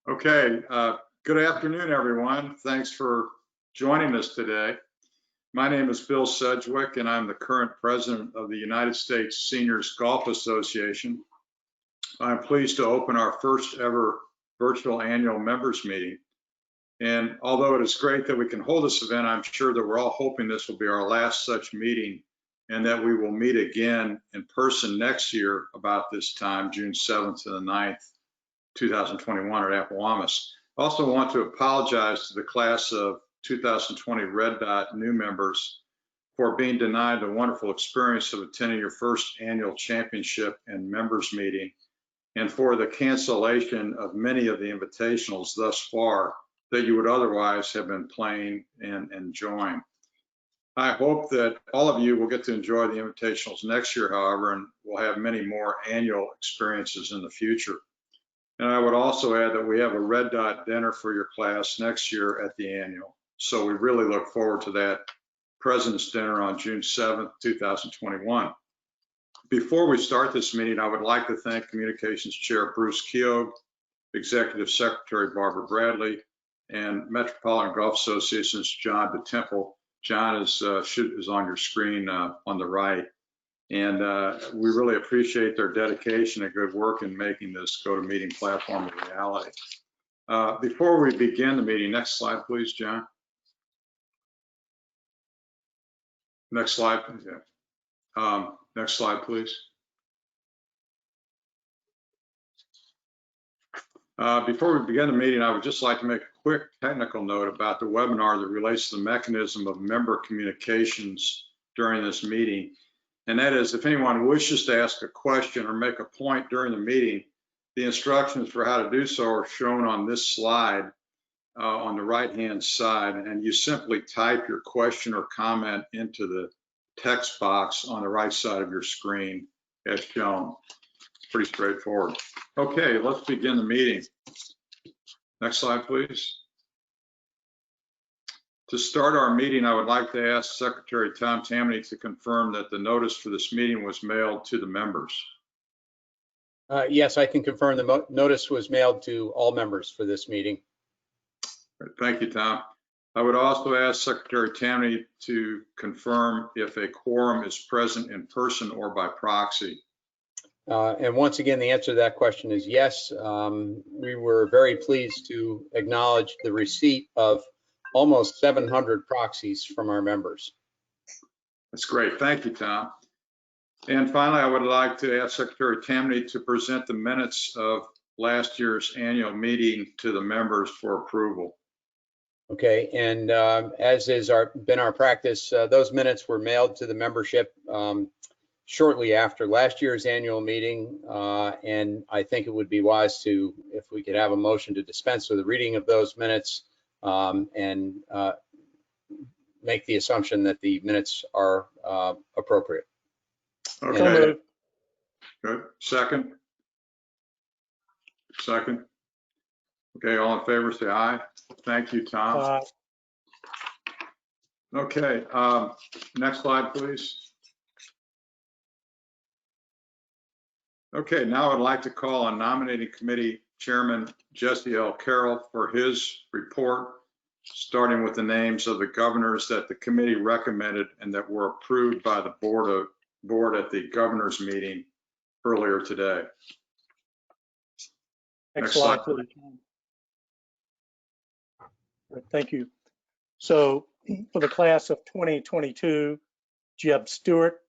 Okay, good afternoon, everyone. Thanks for joining us today. My name is Bill Sedgwick, and I'm the current president of the United States Seniors Golf Association. I'm pleased to open our first ever virtual annual members meeting. And although it is great that we can hold this event, I'm sure that we're all hoping this will be our last such meeting and that we will meet again in person next year about this time, June 7th to the 9th. 2021 at Appomattox. I also want to apologize to the class of 2020 Red Dot new members for being denied the wonderful experience of attending your first annual championship and members meeting, and for the cancellation of many of the invitationals thus far that you would otherwise have been playing and enjoying. I hope that all of you will get to enjoy the invitationals next year, however, and we'll have many more annual experiences in the future. And I would also add that we have a Red Dot dinner for your class next year at the annual. So we really look forward to that President's Dinner on June 7th, 2021. Before we start this meeting, I would like to thank Communications Chair Bruce Keogh, Executive Secretary Barbara Bradley, and Metropolitan Golf Association's John DeTemple. John is on your screen on the right. And we really appreciate their dedication and good work in making this GoToMeeting platform a reality. Before we begin the meeting, next slide, please, John. Next slide, please. Yeah. Next slide, please. Before we begin the meeting, I would just like to make a quick technical note about the webinar that relates to the mechanism of member communications during this meeting. And that is, if anyone wishes to ask a question or make a point during the meeting, the instructions for how to do so are shown on this slide on the right-hand side. And you simply type your question or comment into the text box on the right side of your screen as shown. Pretty straightforward. Okay, let's begin the meeting. Next slide, please. To start our meeting, I would like to ask Secretary Tom Tammany to confirm that the notice for this meeting was mailed to the members. Yes, I can confirm the notice was mailed to all members for this meeting. Thank you, Tom. I would also ask Secretary Tammany to confirm if a quorum is present in person or by proxy. And once again, the answer to that question is yes. We were very pleased to acknowledge the receipt of almost 700 proxies from our members. That's great. Thank you, Tom. And finally, I would like to ask Secretary Tammany to present the minutes of last year's annual meeting to the members for approval. Okay, and as is been our practice, those minutes were mailed to the membership shortly after last year's annual meeting, and I think it would be wise to, if we could have a motion to dispense with the reading of those minutes and make the assumption that the minutes are appropriate. Okay. Good. Second. Second. Okay, all in favor, say aye. Thank you, Tom. Okay, next slide, please. Okay, now I'd like to call on Nominating Committee Chairman Jesse L. Carroll for his report, starting with the names of the governors that the committee recommended and that were approved by the board at the governor's meeting earlier today. Next slide, please. Thank you. So for the class of 2022, Jeb Stewart.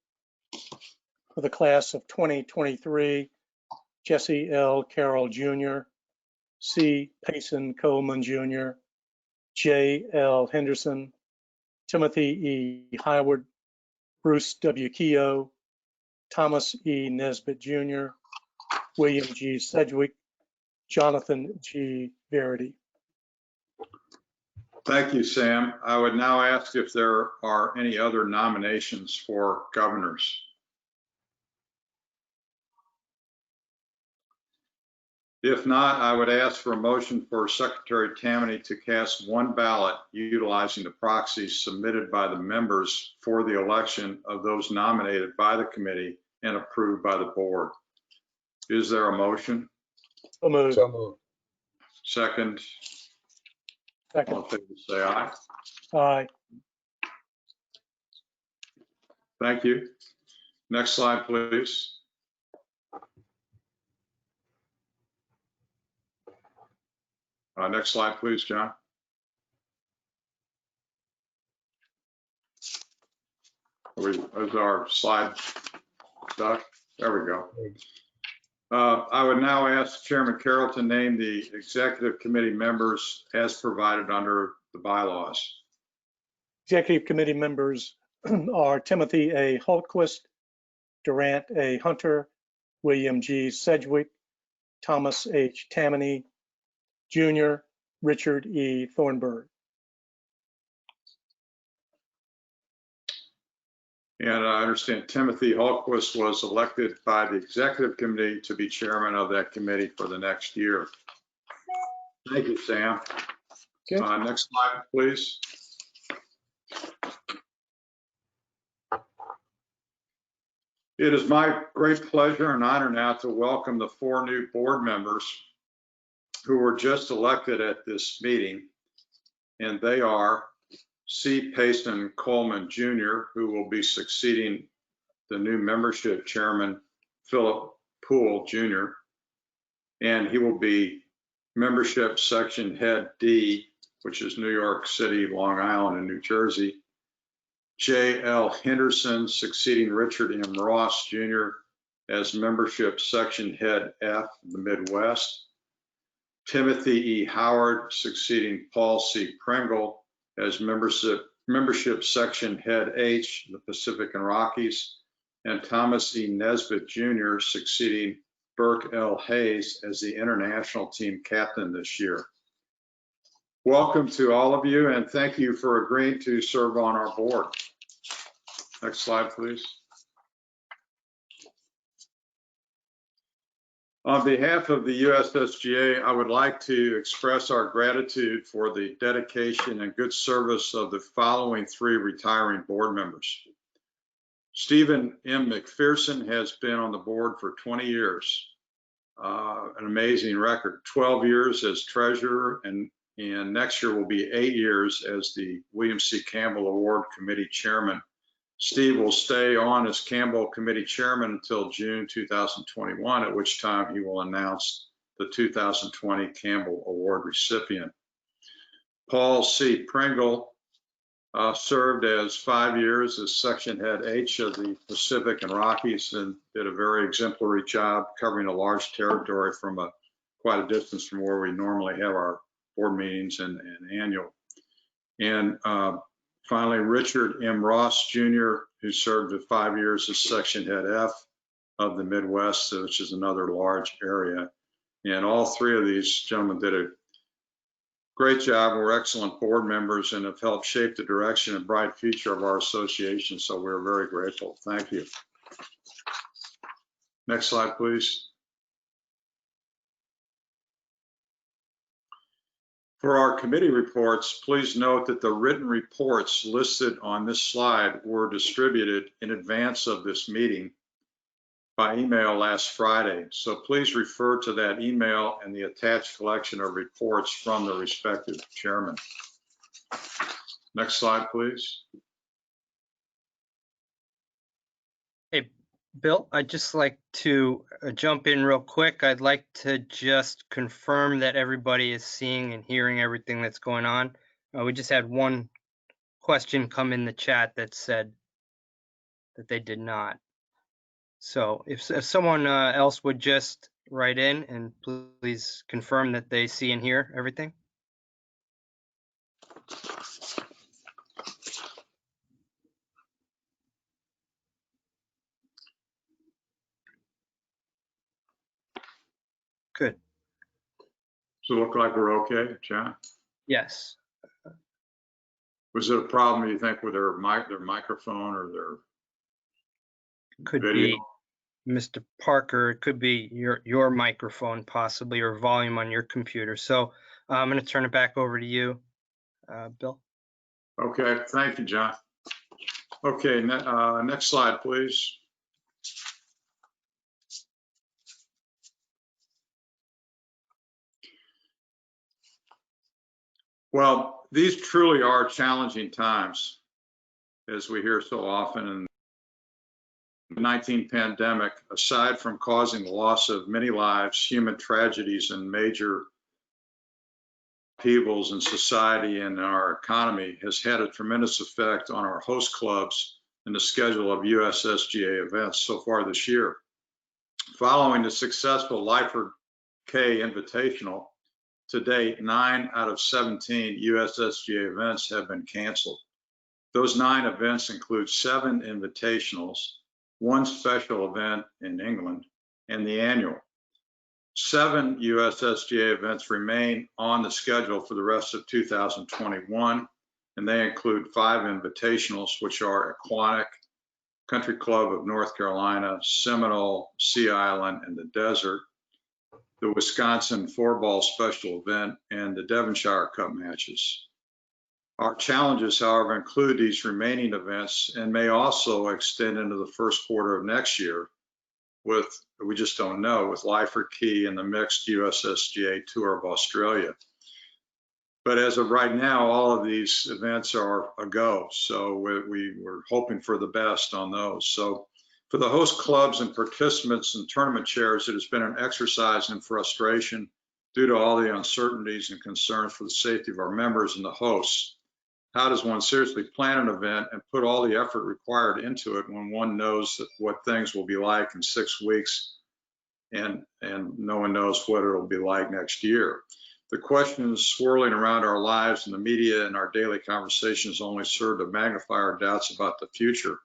For the class of 2023, Jesse L. Carroll Jr., C. Payson Coleman Jr., J. L. Henderson, Timothy E. Hyward, Bruce W. Keogh, Thomas E. Nesbitt Jr., William G. Sedgwick, Jonathan G. Verity. Thank you, Sam. I would now ask if there are any other nominations for governors. If not, I would ask for a motion for Secretary Tammany to cast one ballot utilizing the proxies submitted by the members for the election of those nominated by the committee and approved by the board. Is there a motion? So moved. So moved. Second, all Second. in favor, say aye. Aye. Thank you. Next slide, please. Next slide, please, John. Is our slide stuck? There we go. I would now ask Chairman Carroll to name the executive committee members as provided under the bylaws. Executive committee members are Timothy A. Hultquist, Durant A. Hunter, William G. Sedgwick, Thomas H. Tammany Jr., Richard E. Thornburg. And I understand Timothy Hultquist was elected by the executive committee to be chairman of that committee for the next year. Thank you, Sam. Okay. Next slide, please. It is my great pleasure and honor now to welcome the 4 new board members who were just elected at this meeting. And they are C. Payson Coleman Jr., who will be succeeding the new membership chairman, Philip Poole Jr., and he will be membership section head D, which is New York City, Long Island, and New Jersey. J.L. Henderson succeeding Richard M. Ross Jr. as membership section head F, the Midwest. Timothy E. Howard succeeding Paul C. Pringle as membership section head H, the Pacific and Rockies, and Thomas E. Nesbitt Jr. succeeding Burke L. Hayes as the international team captain this year. Welcome to all of you, and thank you for agreeing to serve on our board. Next slide, please. On behalf of the USSGA, I would like to express our gratitude for the dedication and good service of the following 3 retiring board members. Stephen M. McPherson has been on the board for 20 years, an amazing record, 12 years as treasurer, and next year will be 8 years as the William C. Campbell Award Committee chairman. Steve will stay on as Campbell Committee Chairman until June 2021, at which time he will announce the 2020 Campbell Award recipient. Paul C. Pringle served as 5 years as Section Head H of the Pacific and Rockies and did a very exemplary job covering a large territory from quite a distance from where we normally have our board meetings and annual. And finally, Richard M. Ross Jr., who served for 5 years as Section Head F of the Midwest, which is another large area. And all 3 of these gentlemen did a great job. We're excellent board members and have helped shape the direction and bright future of our association. So we're very grateful. Thank you. Next slide, please. For our committee reports, please note that the written reports listed on this slide were distributed in advance of this meeting by email last Friday. So please refer to that email and the attached collection of reports from the respective chairman. Next slide, please. Hey, Bill, I'd just like to jump in real quick. I'd like to just confirm that everybody is seeing and hearing everything that's going on. We just had one question come in the chat that said that they did not. So if someone else would just write in and please confirm that they see and hear everything. Good. So look like we're okay, John? Yes. Was it a problem, you think, with their microphone or their Could video? be Mr. Parker, it could be your microphone possibly, or volume on your computer. So I'm going to turn it back over to you, Bill. Okay, thank you, John. Okay, next slide, please. Well, these truly are challenging times, as we hear so often. In the COVID-19 pandemic, aside from causing the loss of many lives, human tragedies, and major upheavals in society and our economy, has had a tremendous effect on our host clubs and the schedule of USSGA events so far this year. Following the successful Lyford K Invitational, to date, 9 out of 17 USSGA events have been canceled. Those 9 events include 7 invitationals, 1 special event in England, and the annual. 7 USSGA events remain on the schedule for the rest of 2021, and they include 5 invitationals, which are Aquatic, Country Club of North Carolina, Seminole, Sea Island, and the Desert, the Wisconsin 4-ball special event, and the Devonshire Cup matches. Our challenges, however, include these remaining events and may also extend into the first quarter of next year with, we just don't know, with Lyford Key and the mixed USSGA Tour of Australia. But as of right now, all of these events are a go. So we're hoping for the best on those. So for the host clubs and participants and tournament chairs, it has been an exercise in frustration due to all the uncertainties and concerns for the safety of our members and the hosts. How does one seriously plan an event and put all the effort required into it when one knows what things will be like in 6 weeks and no one knows what it'll be like next year? The questions swirling around our lives in the media and our daily conversations only serve to magnify our doubts about the future.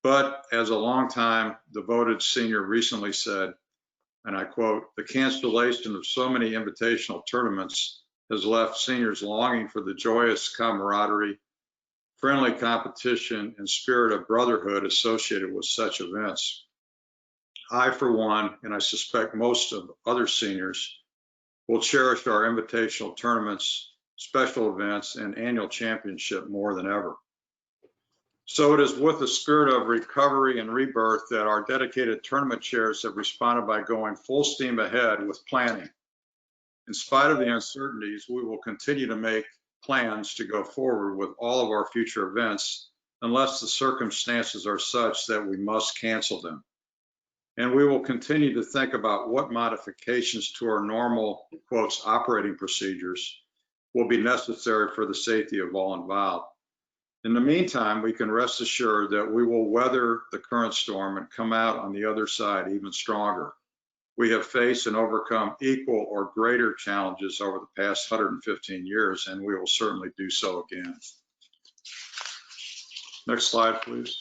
But as a longtime devoted senior recently said, and I quote, "The cancellation of so many invitational tournaments has left seniors longing for the joyous camaraderie, friendly competition, and spirit of brotherhood associated with such events. I, for one, and I suspect most of other seniors, will cherish our invitational tournaments, special events, and annual championship more than ever." So it is with the spirit of recovery and rebirth that our dedicated tournament chairs have responded by going full steam ahead with planning. In spite of the uncertainties, we will continue to make plans to go forward with all of our future events unless the circumstances are such that we must cancel them. And we will continue to think about what modifications to our normal, quotes, operating procedures will be necessary for the safety of all involved. In the meantime, we can rest assured that we will weather the current storm and come out on the other side even stronger. We have faced and overcome equal or greater challenges over the past 115 years, and we will certainly do so again. Next slide, please.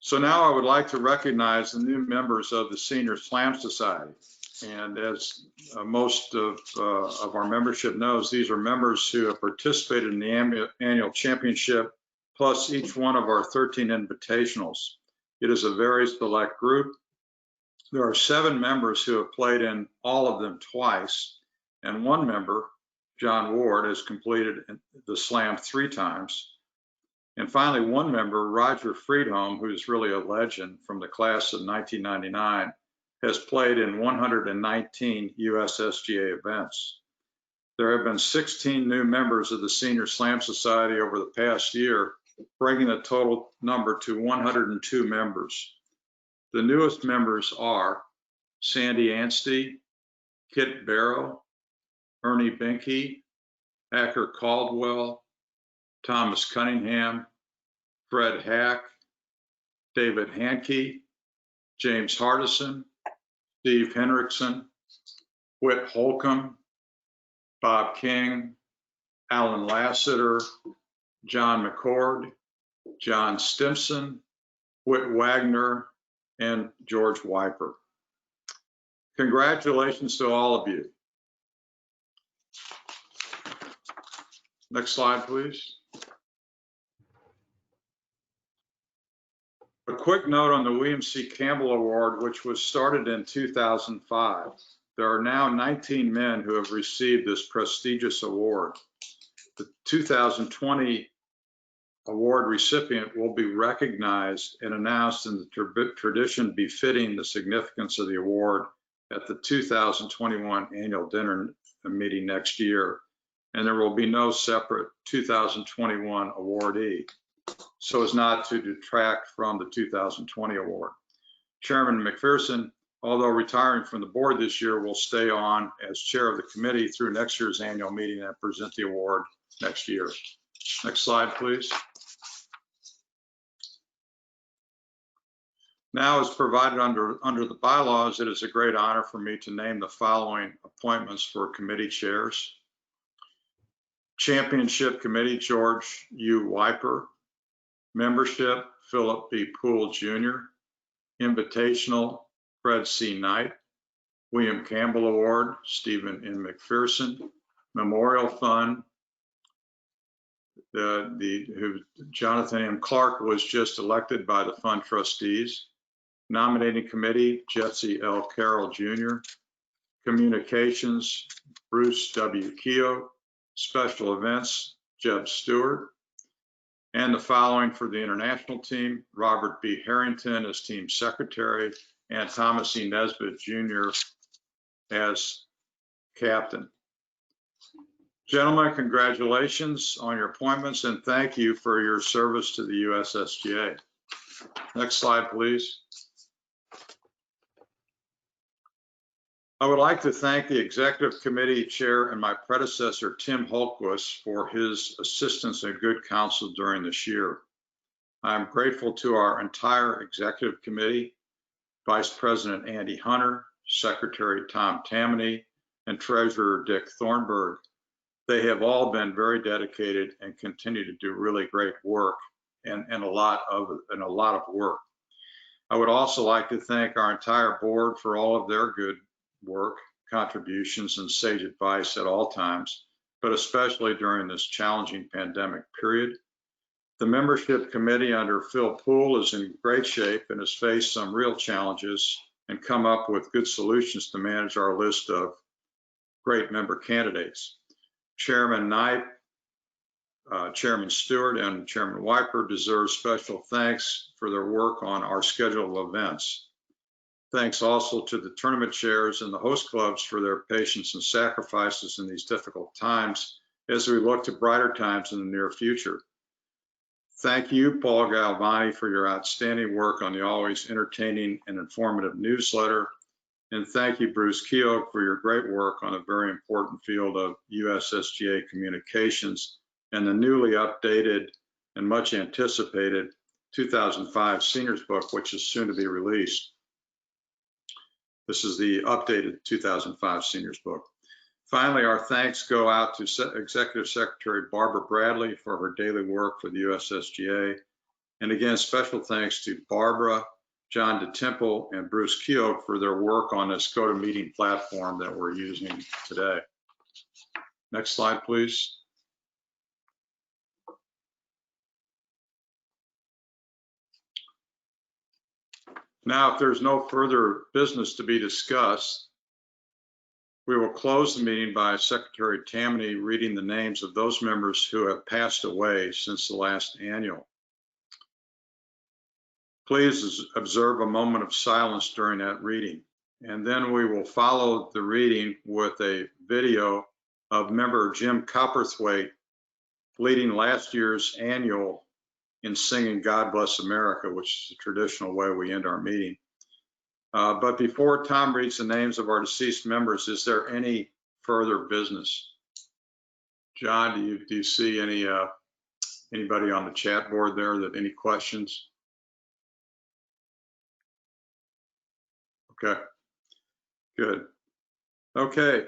So now I would like to recognize the new members of the Senior Slam Society. And as most of our membership knows, these are members who have participated in the annual championship, plus each one of our 13 invitationals. It is a very select group. There are 7 members who have played in all of them twice, and 1 member, John Ward, has completed the Slam 3 times. And finally, 1 member, Roger Freedholm, who's really a legend from the class of 1999, has played in 119 USSGA events. There have been 16 new members of the Senior Slam Society over the past year, bringing the total number to 102 members. The newest members are Sandy Anstey, Kit Barrow, Ernie Binky, Acker Caldwell, Thomas Cunningham, Fred Hack, David Hankey, James Hardison, Steve Henriksen, Whit Holcomb, Bob King, Alan Lassiter, John McCord, John Stimson, Whit Wagner, and George Wiper. Congratulations to all of you. Next slide, please. A quick note on the William C. Campbell Award, which was started in 2005. There are now 19 men who have received this prestigious award. The 2020 award recipient will be recognized and announced in the tradition befitting the significance of the award at the 2021 annual dinner meeting next year, and there will be no separate 2021 awardee, so as not to detract from the 2020 award. Chairman McPherson, although retiring from the board this year, will stay on as chair of the committee through next year's annual meeting and present the award next year. Next slide, please. Now, as provided under the bylaws, it is a great honor for me to name the following appointments for committee chairs. Championship Committee, George U. Wiper. Membership, Philip B. Poole, Jr. Invitational, Fred C. Knight. William Campbell Award, Stephen N. McPherson. Memorial Fund, Jonathan M. Clark was just elected by the fund trustees. Nominating Committee, Jesse L. Carroll, Jr. Communications, Bruce W. Keogh. Special Events, Jeb Stewart. And the following for the international team, Robert B. Harrington as team secretary and Thomas E. Nesbitt, Jr. as captain. Gentlemen, congratulations on your appointments and thank you for your service to the USSGA. Next slide, please. I would like to thank the executive committee chair and my predecessor, Tim Hultquist, for his assistance and good counsel during this year. I'm grateful to our entire executive committee, Vice President Andy Hunter, Secretary Tom Tammany, and Treasurer Dick Thornburg. They have all been very dedicated and continue to do really great work and a lot of work. I would also like to thank our entire board for all of their good work, contributions, and sage advice at all times, but especially during this challenging pandemic period. The membership committee under Phil Poole is in great shape and has faced some real challenges and come up with good solutions to manage our list of great member candidates. Chairman Knight, Chairman Stewart, and Chairman Wiper deserve special thanks for their work on our schedule of events. Thanks also to the tournament chairs and the host clubs for their patience and sacrifices in these difficult times as we look to brighter times in the near future. Thank you, Paul Galvani, for your outstanding work on the always entertaining and informative newsletter. And thank you, Bruce Keogh, for your great work on a very important field of USSGA communications and the newly updated and much anticipated 2005 Seniors Book, which is soon to be released. This is the updated 2005 Seniors Book. Finally, our thanks go out to Executive Secretary Barbara Bradley for her daily work for the USSGA. And again, special thanks to Barbara, John DeTemple, and Bruce Keogh for their work on this GoToMeeting platform that we're using today. Next slide, please. Now, if there's no further business to be discussed, we will close the meeting by Secretary Tammany reading the names of those members who have passed away since the last annual. Please observe a moment of silence during that reading, and then we will follow the reading with a video of member Jim Copperthwaite leading last year's annual in singing God Bless America, which is a traditional way we end our meeting. But before Tom reads the names of our deceased members, is there any further business? John, do you see anybody on the chat board there that any questions? Okay, good. Okay,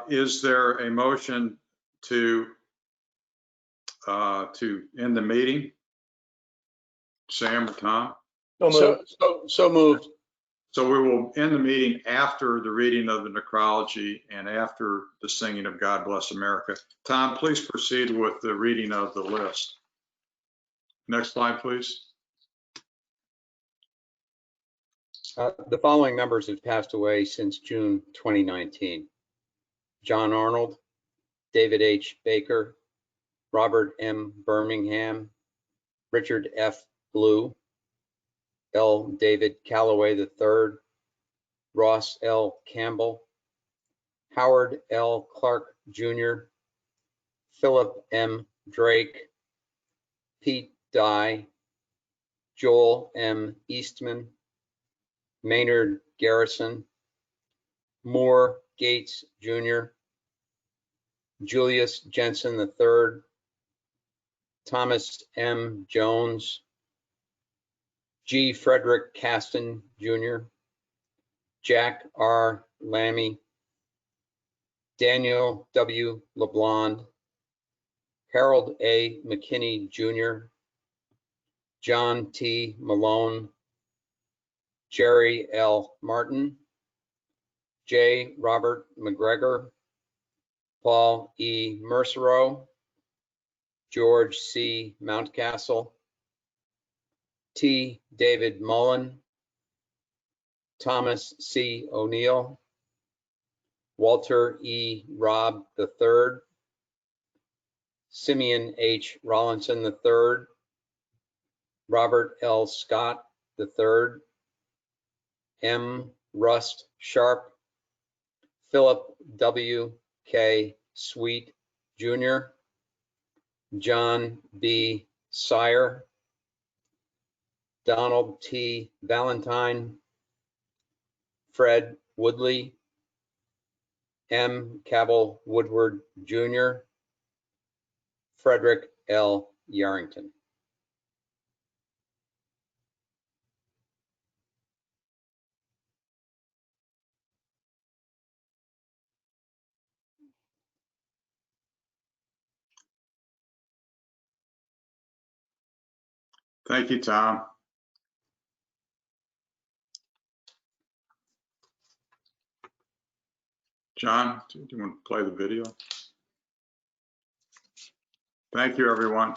is there a motion to end the meeting? Sam or Tom? So moved. So we will end the meeting after the reading of the necrology and after the singing of God Bless America. Tom, please proceed with the reading of the list. Next slide, please. The following members have passed away since June 2019. John Arnold, David H. Baker, Robert M. Birmingham, Richard F. Blue, L. David Calloway III, Ross L. Campbell, Howard L. Clark Jr., Philip M. Drake, Pete Dye, Joel M. Eastman, Maynard Garrison, Moore Gates Jr., Julius Jensen III, Thomas M. Jones, G. Frederick Caston Jr., Jack R. Lammy, Daniel W. LeBlond, Harold A. McKinney Jr., John T. Malone, Jerry L. Martin, J. Robert McGregor, Paul E. Mercereau, George C. Mountcastle, T. David Mullen, Thomas C. O'Neill, Walter E. Robb III, Simeon H. Rollinson III, Robert L. Scott III, M. Rust Sharp, Philip W. K. Sweet Jr., John B. Sire, Donald T. Valentine, Fred Woodley, M. Cabell Woodward Jr., Frederick L. Yarrington. Thank you, Tom. John, do you want to play the video? Thank you, everyone.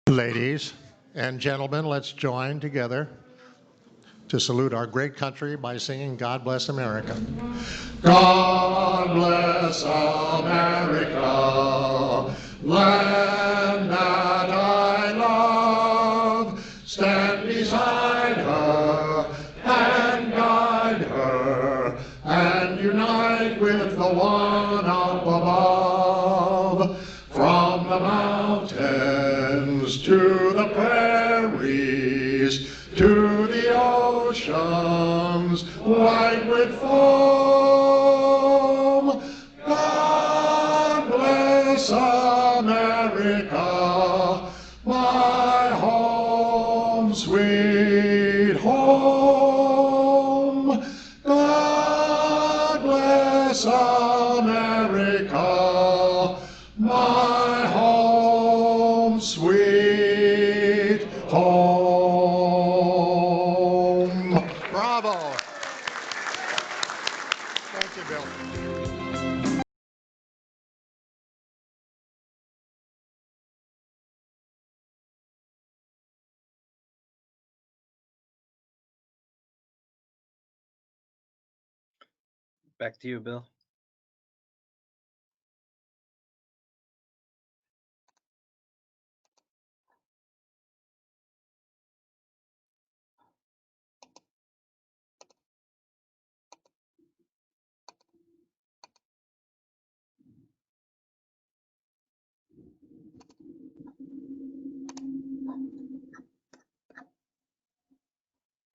Ladies and gentlemen, let's join together to salute our great country by singing God Bless America. God bless America, land that I love. Stand beside her and guide her and unite with the one up above. From the mountains to the prairies, to the oceans white with foam. God bless America, my home, sweet home. God bless America, my home, sweet home. Bravo. Thank you, Bill. Back to you, Bill.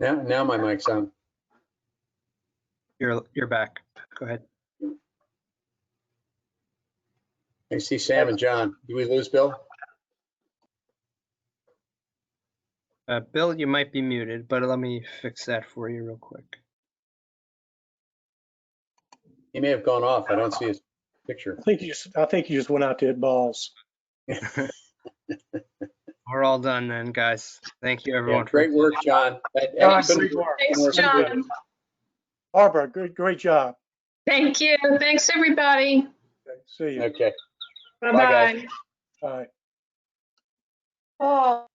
Now my mic's on. You're back. Go ahead. I see Sam and John. Do we lose Bill? Bill, you might be muted, but let me fix that for you real quick. He may have gone off. I don't see his picture. I think you just went out to hit balls. We're all done then, guys. Thank you, Yeah, everyone. great work, John. John, Couldn't- great work. Thanks, John. Barbara, great job. Thank you. Thanks, everybody. Okay, see you. Okay. Bye-bye. Bye. Oh.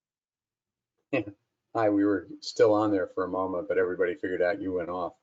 Hi, we were still on there for a moment, but everybody figured out you went off.